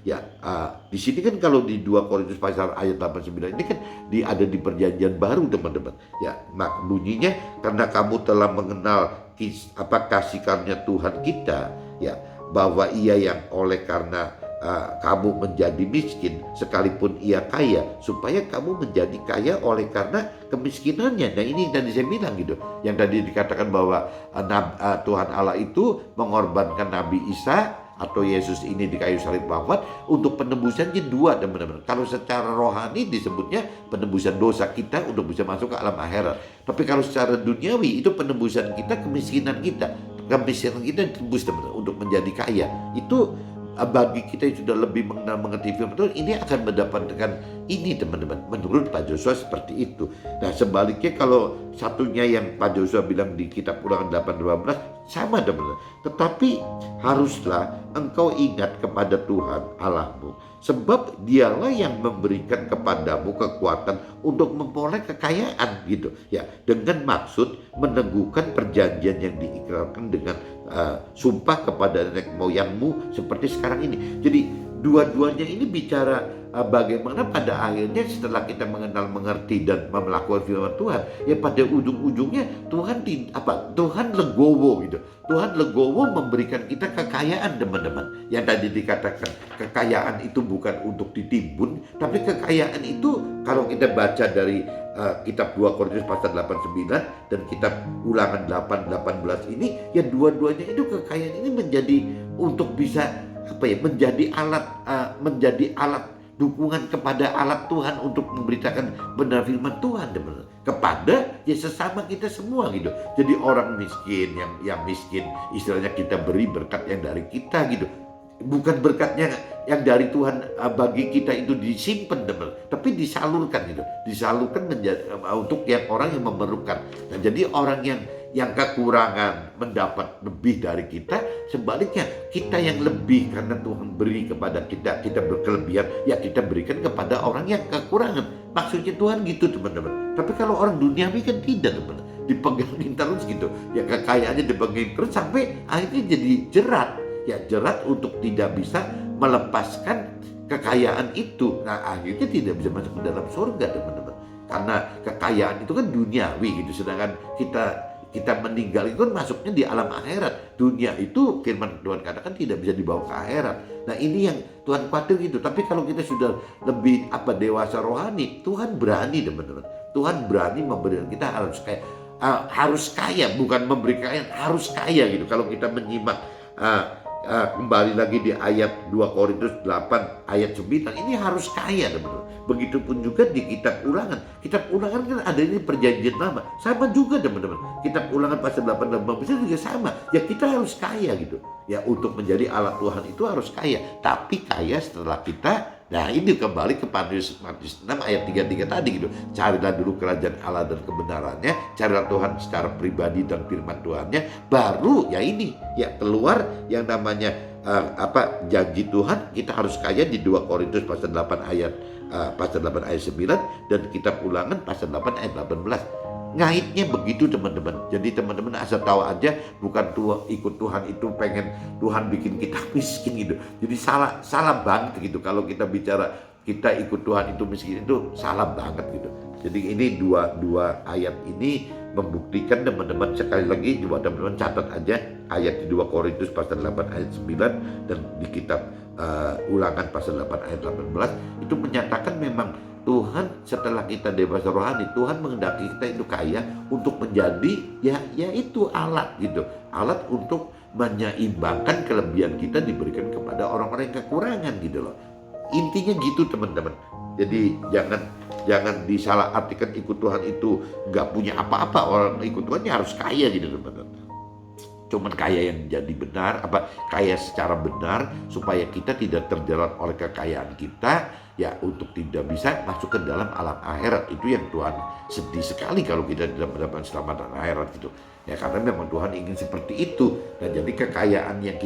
ya, di sini kan kalau di 2 Korintus pasal ayat 8 9 ini kan ada di perjanjian baru, teman-teman. Ya, bunyinya karena kamu telah mengenal kasih karunia Tuhan kita, ya, bahwa ia yang oleh karena kamu menjadi miskin sekalipun ia kaya, supaya kamu menjadi kaya oleh karena kemiskinannya. Nah, ini tadi saya bilang gitu, yang tadi dikatakan bahwa Tuhan Allah itu mengorbankan Nabi Isa atau Yesus ini di kayu salib wafat untuk penebusannya 2, teman-teman. Kalau secara rohani disebutnya penebusan dosa kita untuk bisa masuk ke alam akhirat. Tapi kalau secara duniawi itu penebusan kita, kemiskinan kita ditebus, teman-teman, untuk menjadi kaya. Itu bagi kita yang sudah lebih mengerti firman Tuhan, ini akan mendapatkan ini, teman-teman. Menurut Pak Joshua seperti itu. Nah, sebaliknya kalau satunya yang Pak Joshua bilang di kitab Ulangan 8:12 sama, teman-teman. Tetapi haruslah engkau ingat kepada Tuhan Allahmu, sebab dialah yang memberikan kepadamu kekuatan untuk memperoleh kekayaan gitu ya, dengan maksud meneguhkan perjanjian yang diikrarkan dengan sumpah kepada nenek moyangmu seperti sekarang ini. Jadi dua-duanya ini bicara bagaimana pada akhirnya setelah kita mengerti dan melakukan firman Tuhan, ya pada ujung-ujungnya Tuhan legowo gitu. Tuhan legowo memberikan kita kekayaan, teman-teman. Yang tadi dikatakan kekayaan itu bukan untuk ditimbun, tapi kekayaan itu kalau kita baca dari kitab 2 Korintus pasal 8-9 dan kitab Ulangan 8-18 ini, ya dua-duanya itu kekayaan ini menjadi untuk bisa menjadi alat dukungan kepada alat Tuhan untuk memberitakan benar firman Tuhan, teman-teman, kepada ya sesama kita semua gitu. Jadi orang miskin yang miskin, istilahnya kita beri berkat yang dari kita gitu. Bukan berkatnya yang dari Tuhan bagi kita itu disimpan, teman, tapi disalurkan gitu. Disalurkan untuk yang orang yang memerlukan. Nah, jadi orang yang kekurangan mendapat lebih dari kita, sebaliknya kita yang lebih karena Tuhan beri kepada kita berkelebihan, ya kita berikan kepada orang yang kekurangan. Maksudnya Tuhan gitu, teman-teman. Tapi kalau orang duniawi kan tidak, teman, dipegangin terus gitu, ya kekayaannya dipegangin terus sampai akhirnya jadi jerat untuk tidak bisa melepaskan kekayaan itu. Nah, akhirnya tidak bisa masuk ke dalam surga, teman-teman, karena kekayaan itu kan duniawi gitu, sedangkan kita meninggal itu kan masuknya di alam akhirat. Dunia itu firman Tuhan katakan tidak bisa dibawa ke akhirat. Nah ini yang Tuhan khawatir gitu. Tapi kalau kita sudah lebih dewasa rohani, Tuhan berani teman-teman. Tuhan berani memberikan kita harus kaya, bukan memberi kaya, harus kaya gitu. Kalau kita menyimak kembali lagi di ayat 2 Korintus 8 ayat 9, ini harus kaya teman-teman. Begitupun juga di kitab Ulangan. Kitab Ulangan kan ada ini perjanjian lama. Sama juga teman-teman. Kitab Ulangan pasal 8 dan 15 juga sama. Ya kita harus kaya gitu. Ya untuk menjadi alat Tuhan itu harus kaya. Tapi kaya setelah kita, nah ini kembali ke Matius 6 ayat 33 tadi gitu. Carilah dulu kerajaan Allah dan kebenarannya, carilah Tuhan secara pribadi dan firman Tuhannya, baru ya ini ya keluar yang namanya janji Tuhan. Kita harus kaya di 2 Korintus pasal 8 ayat 9 dan kitab Ulangan pasal 8 ayat 18. Ngaitnya begitu teman-teman. Jadi teman-teman asal tahu aja, bukan ikut Tuhan itu pengen Tuhan bikin kita miskin gitu. Jadi salah banget gitu. Kalau kita bicara kita ikut Tuhan itu miskin, itu salah banget gitu. Jadi ini dua ayat ini membuktikan teman-teman. Sekali lagi coba teman-teman catat aja ayat di 2 Korintus pasal 8 ayat 9 dan di kitab Ulangan pasal 8 ayat 18 itu menyatakan memang Tuhan setelah kita dewasa rohani, Tuhan menghendaki kita itu kaya untuk menjadi ya itu alat gitu. Alat untuk menyeimbangkan kelebihan kita diberikan kepada orang-orang yang kekurangan gitu loh. Intinya gitu teman-teman. Jadi jangan disalahartikan ikut Tuhan itu nggak punya apa-apa. Orang ikut Tuhan ya harus kaya gitu teman-teman. Cuman kaya yang jadi benar, kaya secara benar supaya kita tidak terjerat oleh kekayaan kita ya, untuk tidak bisa masuk ke dalam alam akhirat. Itu yang Tuhan sedih sekali kalau kita tidak mendapatkan keselamatan akhirat gitu. Ya karena memang Tuhan ingin seperti itu. Dan jadi kekayaan yang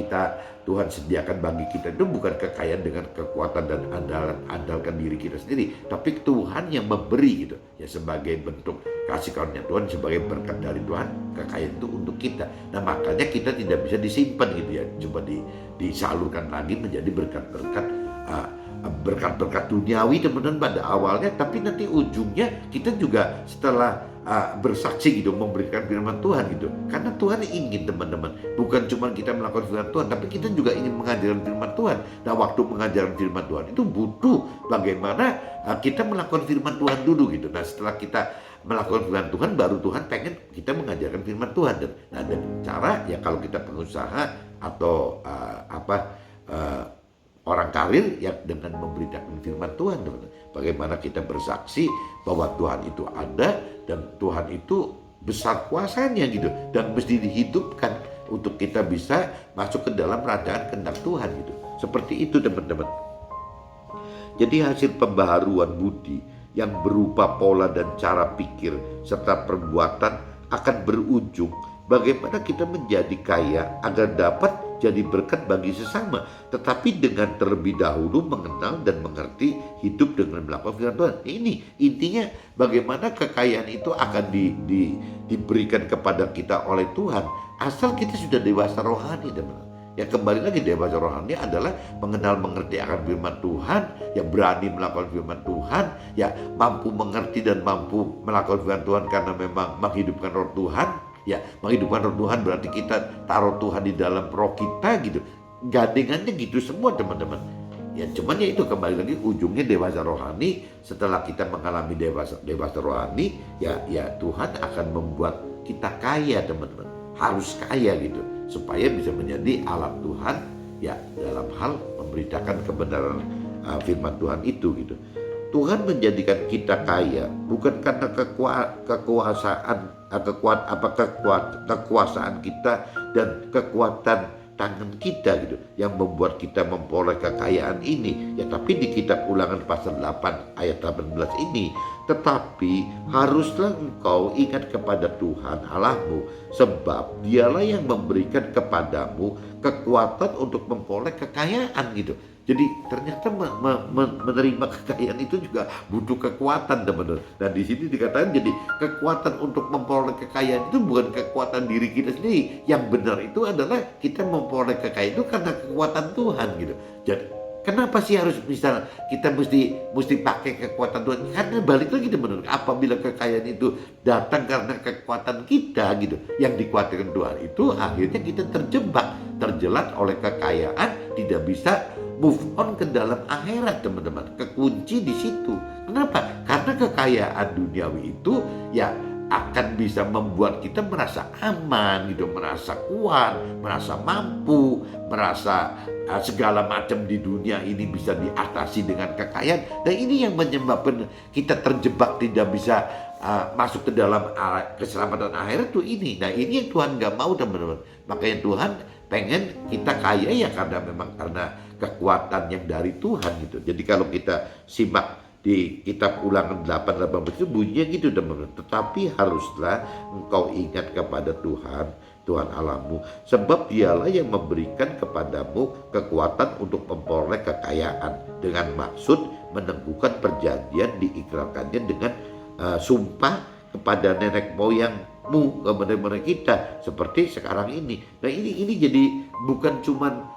Tuhan sediakan bagi kita itu bukan kekayaan dengan kekuatan dan andalkan diri kita sendiri, tapi Tuhan yang memberi gitu. Ya sebagai bentuk kasih karunia Tuhan, sebagai berkat dari Tuhan, kekayaan itu untuk kita. Nah makanya kita tidak bisa disimpan gitu ya. Coba disalurkan lagi menjadi berkat-berkat duniawi teman-teman pada awalnya, tapi nanti ujungnya kita juga setelah bersaksi gitu, memberikan firman Tuhan gitu. Karena Tuhan ingin teman-teman, bukan cuma kita melakukan firman Tuhan, tapi kita juga ingin mengajarkan firman Tuhan. Nah waktu pengajaran firman Tuhan itu butuh bagaimana kita melakukan firman Tuhan dulu gitu. Nah setelah kita melakukan firman Tuhan, baru Tuhan pengen kita mengajarkan firman Tuhan. Dan cara ya kalau kita pengusaha atau orang karir ya dengan memberitakan firman Tuhan. Bagaimana kita bersaksi bahwa Tuhan itu ada dan Tuhan itu besar kuasanya gitu, dan mesti dihidupkan untuk kita bisa masuk ke dalam kerajaan kehendak Tuhan gitu. Seperti itu teman-teman. Jadi hasil pembaharuan budi yang berupa pola dan cara pikir serta perbuatan akan berujung bagaimana kita menjadi kaya agar dapat jadi berkat bagi sesama, tetapi dengan terlebih dahulu mengenal dan mengerti, hidup dengan melakukan firman Tuhan. Ini intinya bagaimana kekayaan itu akan diberikan kepada kita oleh Tuhan asal kita sudah dewasa rohani teman-teman. Ya kembali lagi, dewasa rohani adalah mengenal mengerti akan firman Tuhan, ya berani melakukan firman Tuhan, ya mampu mengerti dan mampu melakukan firman Tuhan karena memang menghidupkan roh Tuhan. Ya menghidupkan roh Tuhan berarti kita taruh Tuhan di dalam roh kita gitu. Gandengannya gitu semua teman-teman. Ya cuman ya itu kembali lagi ujungnya dewasa rohani. Setelah kita mengalami dewasa rohani, ya Tuhan akan membuat kita kaya teman-teman. Harus kaya gitu supaya bisa menjadi alat Tuhan ya dalam hal memberitakan kebenaran firman Tuhan itu gitu. Tuhan menjadikan kita kaya bukan karena kekuasaan kita dan kekuatan tangan kita gitu yang membuat kita memperoleh kekayaan ini ya, tapi di kitab Ulangan pasal 8 ayat 18 ini, tetapi haruslah engkau ingat kepada Tuhan Allahmu, sebab dialah yang memberikan kepadamu kekuatan untuk memperoleh kekayaan gitu. Jadi ternyata menerima kekayaan itu juga butuh kekuatan teman-teman. Dan di sini dikatakan jadi kekuatan untuk memperoleh kekayaan itu bukan kekuatan diri kita sendiri. Yang benar itu adalah kita memperoleh kekayaan itu karena kekuatan Tuhan gitu. Kenapa sih harus misal kita mesti pakai kekuatan Tuhan? Karena balik lagi teman-teman, apabila kekayaan itu datang karena kekuatan kita gitu, yang dikuatirkan Tuhan itu akhirnya kita terjelat oleh kekayaan, tidak bisa move on ke dalam akhirat teman-teman. Kekunci di situ. Kenapa? Karena kekayaan duniawi itu ya akan bisa membuat kita merasa aman gitu, merasa kuat, merasa mampu, merasa segala macam di dunia ini bisa diatasi dengan kekayaan. Dan ini yang menyebabkan kita terjebak, tidak bisa masuk ke dalam keselamatan akhirat tuh ini. Nah ini yang Tuhan gak mau teman-teman. Makanya Tuhan pengen kita kaya ya karena kekuatan yang dari Tuhan gitu. Jadi kalau kita simak di kitab Ulangan 8:18 itu bunyinya gitu teman-teman. Tetapi haruslah engkau ingat kepada Tuhan Allahmu, sebab dialah yang memberikan kepadamu kekuatan untuk memperoleh kekayaan, dengan maksud meneguhkan perjanjian diikrarkannya dengan sumpah kepada nenek moyangmu, kepada nenek kita seperti sekarang ini. Nah ini jadi bukan cuman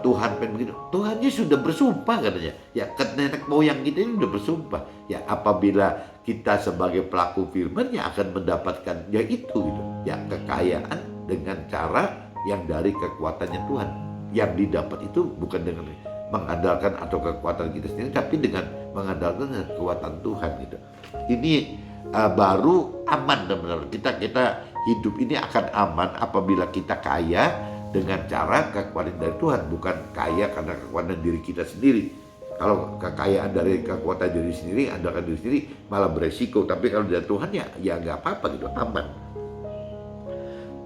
Tuhan pengen begitu. Tuhannya sudah bersumpah katanya. Ya nenek moyang kita ini sudah bersumpah. Ya apabila kita sebagai pelaku firman ya akan mendapatkan ya itu gitu. Ya kekayaan dengan cara yang dari kekuatannya Tuhan. Yang didapat itu bukan dengan mengandalkan atau kekuatan kita sendiri, tapi dengan mengandalkan kekuatan Tuhan gitu. Ini baru aman teman-teman. Kita hidup ini akan aman apabila kita kaya dengan cara kekuatan dari Tuhan, bukan kaya karena kekuatan diri kita sendiri. Kalau kekayaan dari kekuatan diri sendiri, andalkan diri sendiri, malah beresiko. Tapi kalau dari Tuhan ya nggak apa-apa gitu, aman.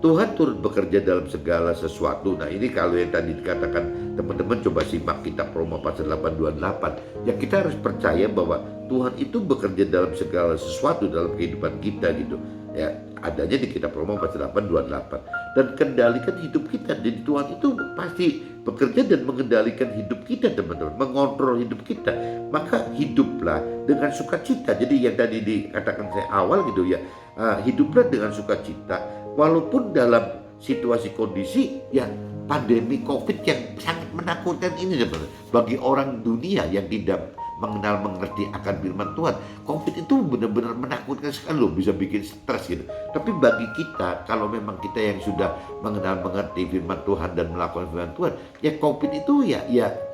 Tuhan turut bekerja dalam segala sesuatu. Nah ini kalau yang tadi dikatakan teman-teman, coba simak kitab Roma pasal 8:28. Ya kita harus percaya bahwa Tuhan itu bekerja dalam segala sesuatu dalam kehidupan kita gitu. Ya adanya di kitab Roma pasal 8:28. Dan kendalikan hidup kita. Jadi Tuhan itu pasti bekerja dan mengendalikan hidup kita teman-teman, mengontrol hidup kita. Maka hiduplah dengan sukacita. Jadi yang tadi dikatakan saya awal gitu ya, hiduplah dengan sukacita walaupun dalam situasi kondisi yang pandemi COVID yang sangat menakutkan ini teman-teman. Bagi orang dunia yang tidak mengerti akan firman Tuhan, COVID itu benar-benar menakutkan sekali loh, bisa bikin stres gitu. Tapi bagi kita, kalau memang kita yang sudah mengerti firman Tuhan dan melakukan firman Tuhan, ya COVID itu ya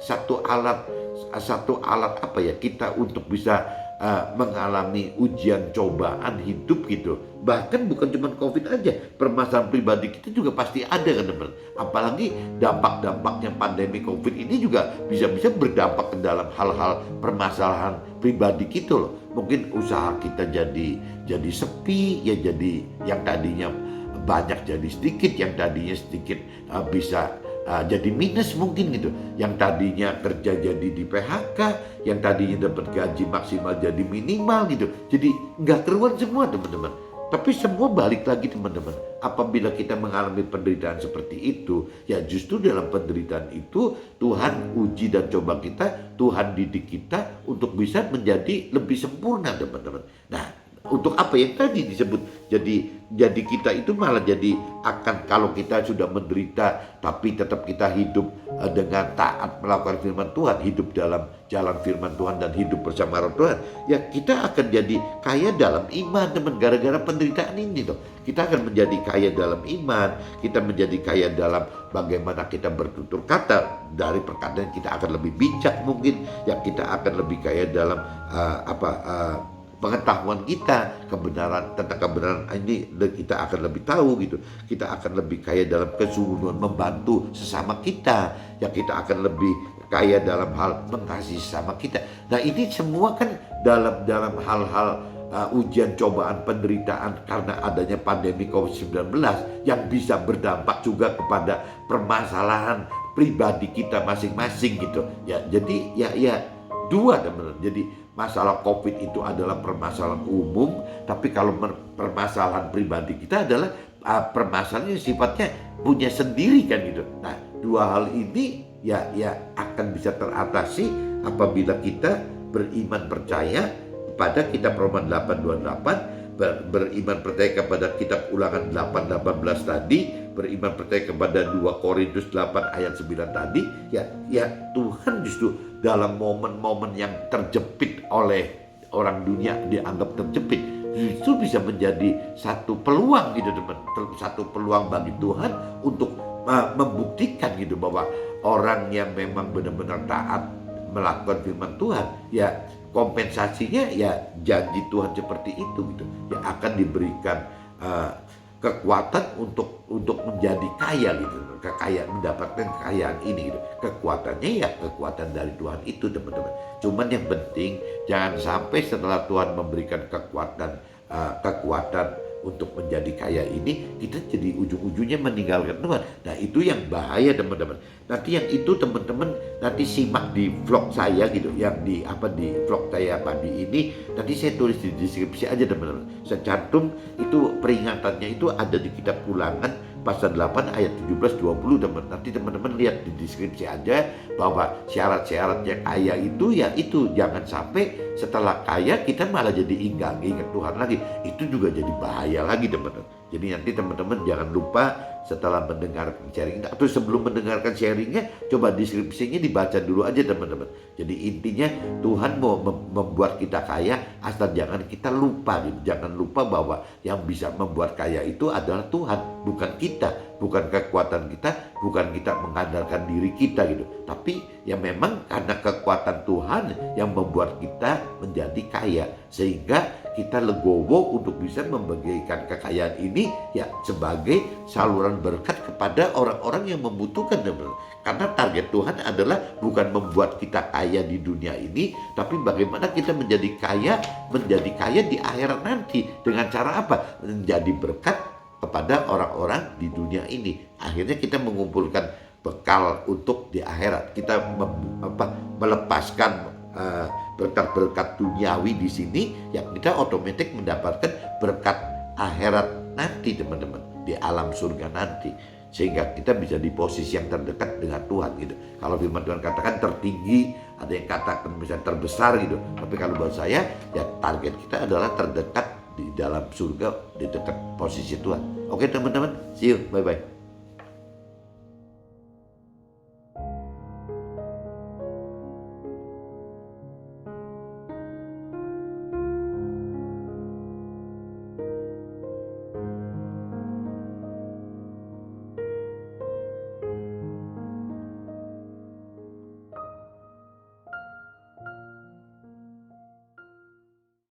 satu alat apa ya, kita untuk bisa mengalami ujian cobaan hidup gitu. Bahkan bukan cuma COVID aja, permasalahan pribadi kita juga pasti ada kan teman. Apalagi dampak-dampaknya pandemi COVID ini juga bisa berdampak ke dalam hal-hal permasalahan pribadi kita loh. Mungkin usaha kita jadi sepi, ya jadi yang tadinya banyak jadi sedikit, yang tadinya sedikit bisa jadi minus mungkin gitu. Yang tadinya kerja jadi di PHK, yang tadinya dapat gaji maksimal jadi minimal gitu. Jadi nggak keruan semua teman-teman. Tapi semua balik lagi teman-teman. Apabila kita mengalami penderitaan seperti itu, ya justru dalam penderitaan itu Tuhan uji dan coba kita, Tuhan didik kita untuk bisa menjadi lebih sempurna teman-teman. Nah, untuk apa yang tadi disebut, jadi kita itu malah jadi akan, kalau kita sudah menderita tapi tetap kita hidup dengan taat melakukan firman Tuhan, hidup dalam jalan firman Tuhan dan hidup bersama Roh Tuhan, ya kita akan jadi kaya dalam iman teman. Gara-gara penderitaan ini tuh kita akan menjadi kaya dalam iman, kita menjadi kaya dalam bagaimana kita bertutur kata. Dari perkataan kita akan lebih bijak mungkin, ya kita akan lebih kaya dalam pengetahuan kita, tentang kebenaran ini kita akan lebih tahu gitu. Kita akan lebih kaya dalam kesungguhan membantu sesama kita, ya kita akan lebih kaya dalam hal mengasihi sesama kita. Nah ini semua kan dalam hal-hal ujian, cobaan, penderitaan karena adanya pandemi COVID-19 yang bisa berdampak juga kepada permasalahan pribadi kita masing-masing gitu. Ya jadi ya dua teman-teman. Jadi masalah COVID itu adalah permasalahan umum, tapi kalau permasalahan pribadi kita adalah permasalahan yang sifatnya punya sendiri kan gitu. Nah, dua hal ini ya akan bisa teratasi apabila kita beriman percaya kepada kitab Roma 8:28, beriman percaya kepada kitab Ulangan 8:18 tadi, beriman percaya kepada 2 Korintus 8 ayat 9 tadi, ya Tuhan justru dalam momen-momen yang terjepit oleh orang dunia, dianggap terjepit, justru bisa menjadi satu peluang gitu teman, satu peluang bagi Tuhan untuk membuktikan gitu bahwa orang yang memang benar-benar taat melakukan firman Tuhan, ya kompensasinya ya janji Tuhan seperti itu gitu, ya akan diberikan kekuatan untuk menjadi kaya gitu, kekayaan, mendapatkan kekayaan ini gitu. Kekuatannya ya kekuatan dari Tuhan itu teman-teman. Cuman yang penting jangan sampai setelah Tuhan memberikan kekuatan untuk menjadi kaya ini, kita jadi ujung-ujungnya meninggalkan Tuhan. Nah itu yang bahaya teman-teman. Nanti yang itu teman-teman nanti simak di vlog saya gitu, yang di vlog saya pagi ini. Nanti saya tulis di deskripsi aja teman-teman. Saya cantum itu peringatannya, itu ada di kitab Ulangan pasal 8 ayat 17-20 teman. Nanti teman-teman lihat di deskripsi aja bahwa syarat-syaratnya kaya itu ya itu, jangan sampai setelah kaya kita malah jadi ingat Tuhan lagi. Itu juga jadi bahaya lagi teman-teman. Jadi nanti teman-teman jangan lupa setelah mendengarkan sharing atau sebelum mendengarkan sharingnya, coba deskripsinya dibaca dulu aja teman-teman. Jadi intinya Tuhan mau membuat kita kaya, asal jangan kita lupa gitu. Jangan lupa bahwa yang bisa membuat kaya itu adalah Tuhan, bukan kita, bukan kekuatan kita, bukan kita mengandalkan diri kita gitu. Tapi ya memang karena kekuatan Tuhan yang membuat kita menjadi kaya, sehingga kita legowo untuk bisa membagikan kekayaan ini ya sebagai saluran berkat kepada orang-orang yang membutuhkan. Karena target Tuhan adalah bukan membuat kita kaya di dunia ini, tapi bagaimana kita menjadi kaya di akhirat nanti. Dengan cara apa? Menjadi berkat kepada orang-orang di dunia ini. Akhirnya kita mengumpulkan bekal untuk di akhirat. Kita melepaskan berkat-berkat duniawi di sini, ya kita otomatis mendapatkan berkat akhirat nanti teman-teman, di alam surga nanti, sehingga kita bisa di posisi yang terdekat dengan Tuhan gitu. Kalau firman Tuhan katakan tertinggi, ada yang katakan misalnya terbesar gitu, tapi kalau buat saya ya target kita adalah terdekat di dalam surga, di dekat posisi Tuhan. Oke teman-teman, see you, bye-bye.